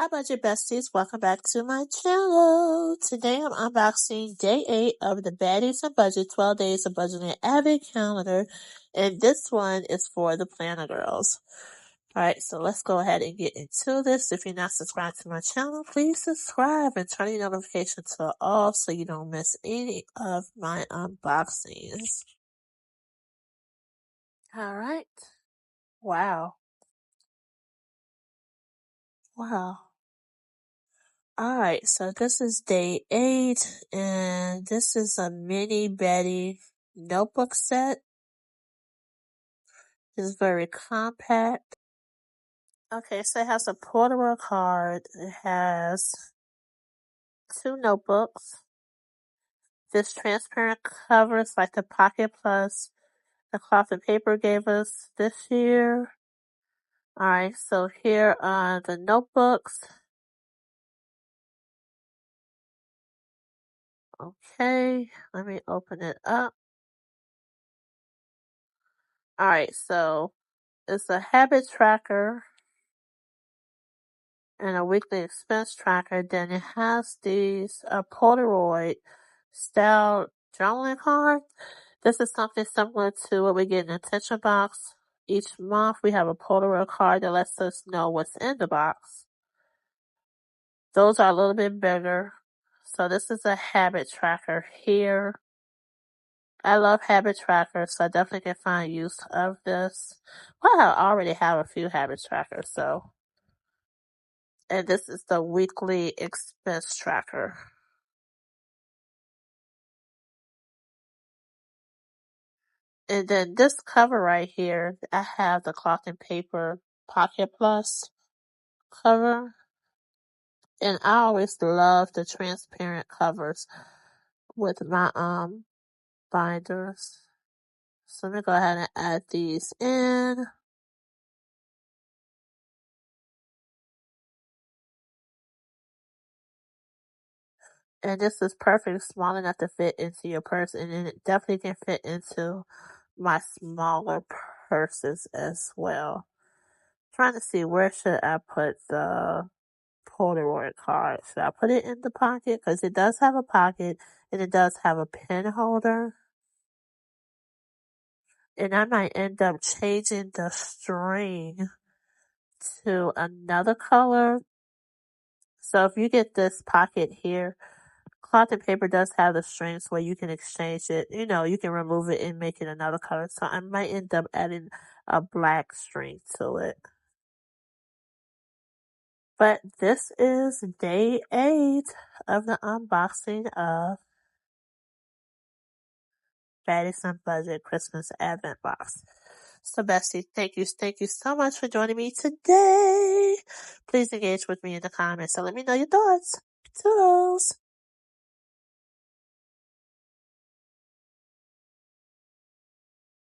Hi budget besties, welcome back to my channel. Today I'm unboxing day 8 of the Baddies Budget 12 Days of Budgeting Advent Calendar, and this one is for the Planner Girls. Alright, so let's go ahead and get into this. If you're not subscribed to my channel, please subscribe and turn your notifications to all so you don't miss any of my unboxings. Alright. Wow. Alright, so this is day 8, and this is a mini Baddie notebook set. It's very compact. Okay, so it has a polaroid card. It has 2 notebooks. This transparent covers like the Pocket Plus the cloth and paper gave us this year. Alright, so here are the notebooks. Okay, let me open it up. Alright, so it's a habit tracker and a weekly expense tracker. Then it has these polaroid-style journaling cards. This is something similar to what we get in the attention box. Each month we have a polaroid card that lets us know what's in the box. Those are a little bit bigger. So this is a habit tracker here. I love habit trackers, so I definitely can find use of this. Well, I already have a few habit trackers, so. And this is the weekly expense tracker. And then this cover right here, I have the cloth and paper Pocket Plus cover. And I always love the transparent covers with my binders. So let me go ahead and add these in. And this is perfect, small enough to fit into your purse, and then it definitely can fit into my smaller purses as well. Trying to see where should I put the Polaroid card. Should I put it in the pocket? Because it does have a pocket and it does have a pen holder. And I might end up changing the string to another color. So if you get this pocket here, cloth and paper does have the strings where you can exchange it. You know, you can remove it and make it another color. So I might end up adding a black string to it. But this is day 8 of the unboxing of Baddies Budget Christmas Advent Box. So bestie, thank you so much for joining me today. Please engage with me in the comments and let me know your thoughts. Toodles!